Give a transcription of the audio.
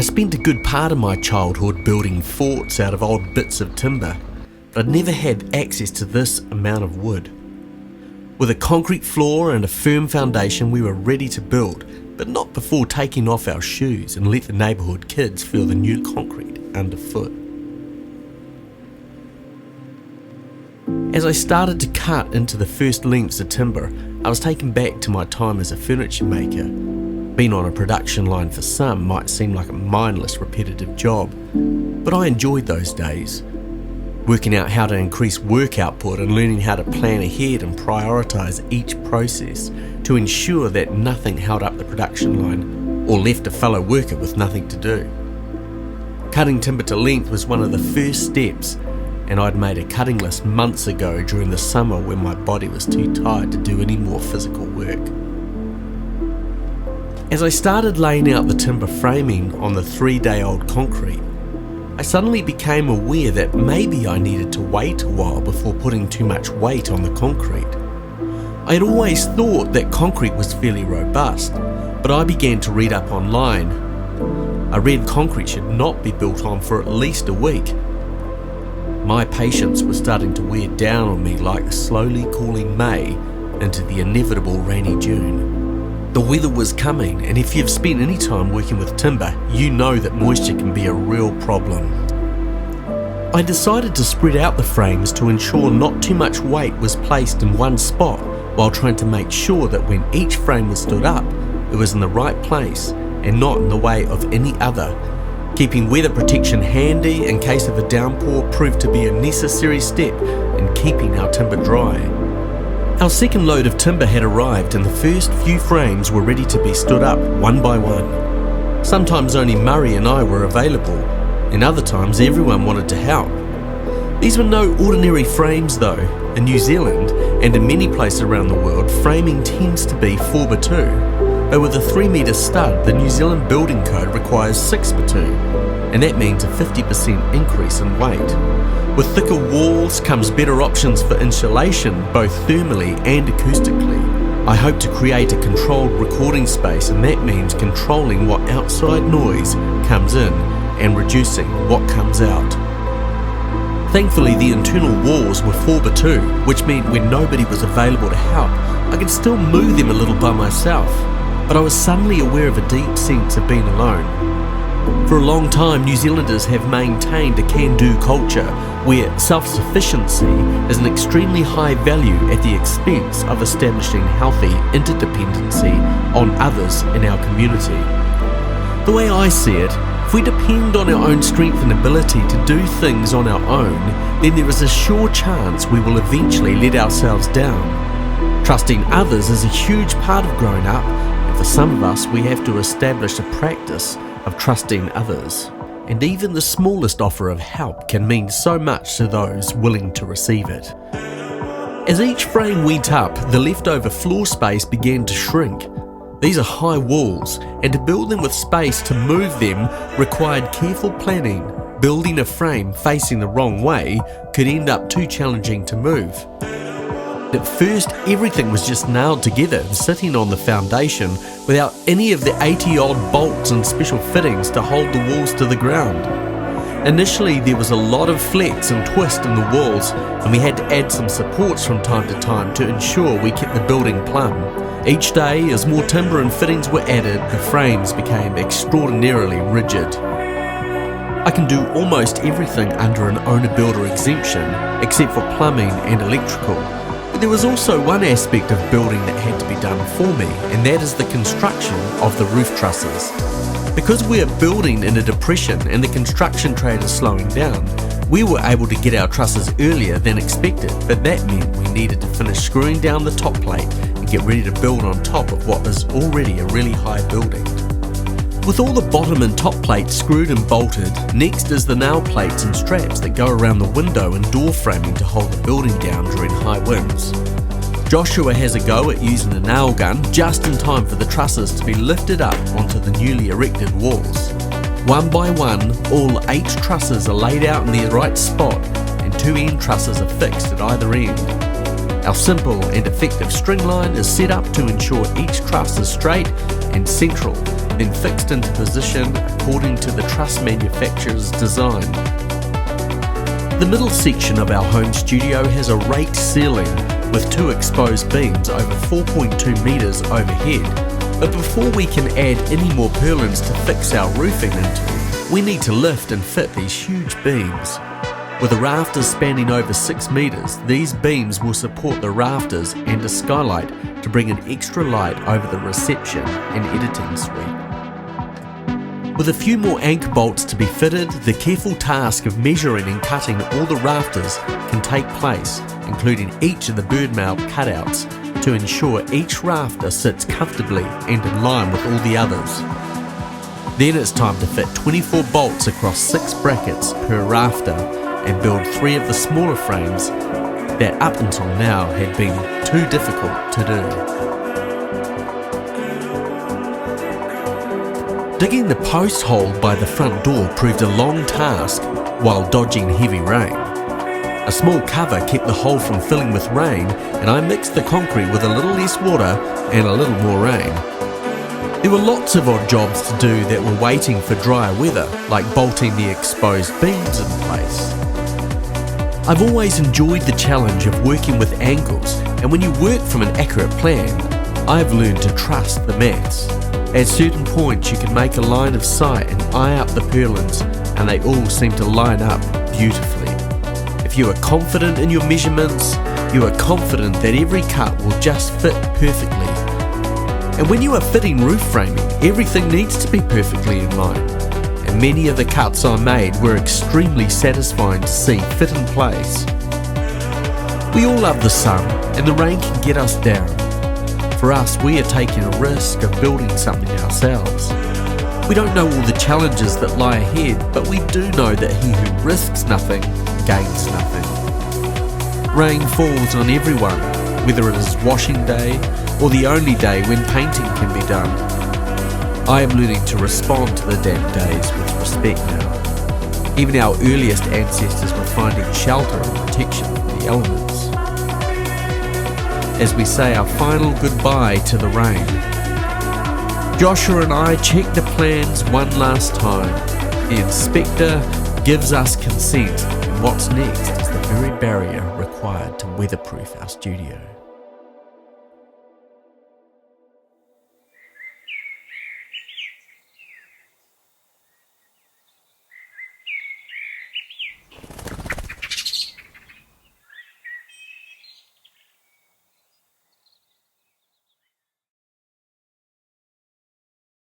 spent a good part of my childhood building forts out of old bits of timber, but I'd never had access to this amount of wood. With a concrete floor and a firm foundation, we were ready to build, but not before taking off our shoes and let the neighbourhood kids feel the new concrete underfoot. As I started to cut into the first lengths of timber, I was taken back to my time as a furniture maker. Being on a production line for some might seem like a mindless, repetitive job, but I enjoyed those days. Working out how to increase work output and learning how to plan ahead and prioritise each process to ensure that nothing held up the production line or left a fellow worker with nothing to do. Cutting timber to length was one of the first steps, and I'd made a cutting list months ago during the summer when my body was too tired to do any more physical work. As I started laying out the timber framing on the 3-day-old concrete, I suddenly became aware that maybe I needed to wait a while before putting too much weight on the concrete. I had always thought that concrete was fairly robust, but I began to read up online. I read concrete should not be built on for at least a week. My patience was starting to wear down on me like the slowly cooling May into the inevitable rainy June. The weather was coming, and if you've spent any time working with timber, you know that moisture can be a real problem. I decided to spread out the frames to ensure not too much weight was placed in one spot, while trying to make sure that when each frame was stood up, it was in the right place and not in the way of any other. Keeping weather protection handy in case of a downpour proved to be a necessary step in keeping our timber dry. Our second load of timber had arrived and the first few frames were ready to be stood up one by one. Sometimes only Murray and I were available, and other times everyone wanted to help. These were no ordinary frames though. In New Zealand and in many places around the world, framing tends to be 4x2. But with a 3-metre stud, the New Zealand Building Code requires 6x2, and that means a 50% increase in weight. With thicker walls comes better options for insulation, both thermally and acoustically. I hope to create a controlled recording space, and that means controlling what outside noise comes in and reducing what comes out. Thankfully, the internal walls were 4x2, which meant when nobody was available to help, I could still move them a little by myself. But I was suddenly aware of a deep sense of being alone. For a long time, New Zealanders have maintained a can-do culture where self-sufficiency is an extremely high value at the expense of establishing healthy interdependency on others in our community. The way I see it, if we depend on our own strength and ability to do things on our own, then there is a sure chance we will eventually let ourselves down. Trusting others is a huge part of growing up. For some of us, we have to establish a practice of trusting others, and even the smallest offer of help can mean so much to those willing to receive it. As each frame went up, the leftover floor space began to shrink. These are high walls, and to build them with space to move them required careful planning. Building a frame facing the wrong way could end up too challenging to move. At first, everything was just nailed together and sitting on the foundation without any of the 80-odd bolts and special fittings to hold the walls to the ground. Initially, there was a lot of flex and twist in the walls, and we had to add some supports from time to time to ensure we kept the building plumb. Each day, as more timber and fittings were added, the frames became extraordinarily rigid. I can do almost everything under an owner-builder exemption, except for plumbing and electrical. But there was also one aspect of building that had to be done for me, and that is the construction of the roof trusses. Because we are building in a depression and the construction trade is slowing down, we were able to get our trusses earlier than expected, but that meant we needed to finish screwing down the top plate and get ready to build on top of what was already a really high building. With all the bottom and top plates screwed and bolted, next is the nail plates and straps that go around the window and door framing to hold the building down during high winds. Joshua has a go at using a nail gun just in time for the trusses to be lifted up onto the newly erected walls. One by one, all 8 trusses are laid out in their right spot and 2 end trusses are fixed at either end. Our simple and effective string line is set up to ensure each truss is straight and central then fixed into position according to the truss manufacturer's design. The middle section of our home studio has a raked ceiling with 2 exposed beams over 4.2 metres overhead. But before we can add any more purlins to fix our roofing into, we need to lift and fit these huge beams. With the rafters spanning over 6 metres, these beams will support the rafters and a skylight to bring an extra light over the reception and editing suite. With a few more anchor bolts to be fitted, the careful task of measuring and cutting all the rafters can take place, including each of the bird mouth cutouts, to ensure each rafter sits comfortably and in line with all the others. Then it's time to fit 24 bolts across 6 brackets per rafter and build 3 of the smaller frames that up until now had been too difficult to do. Digging the post hole by the front door proved a long task while dodging heavy rain. A small cover kept the hole from filling with rain, and I mixed the concrete with a little less water and a little more rain. There were lots of odd jobs to do that were waiting for drier weather, like bolting the exposed beams in place. I've always enjoyed the challenge of working with angles, and when you work from an accurate plan, I've learned to trust the maths. At certain points you can make a line of sight and eye up the purlins, and they all seem to line up beautifully. If you are confident in your measurements, you are confident that every cut will just fit perfectly. And when you are fitting roof framing, everything needs to be perfectly in line. And many of the cuts I made were extremely satisfying to see fit in place. We all love the sun, and the rain can get us down. For us, we are taking a risk of building something ourselves. We don't know all the challenges that lie ahead, but we do know that he who risks nothing gains nothing. Rain falls on everyone, whether it is washing day or the only day when painting can be done. I am learning to respond to the damp days with respect now. Even our earliest ancestors were finding shelter and protection from the elements. As we say our final goodbye to the rain, Joshua and I check the plans one last time. The inspector gives us consent, and what's next is the very barrier required to weatherproof our studio.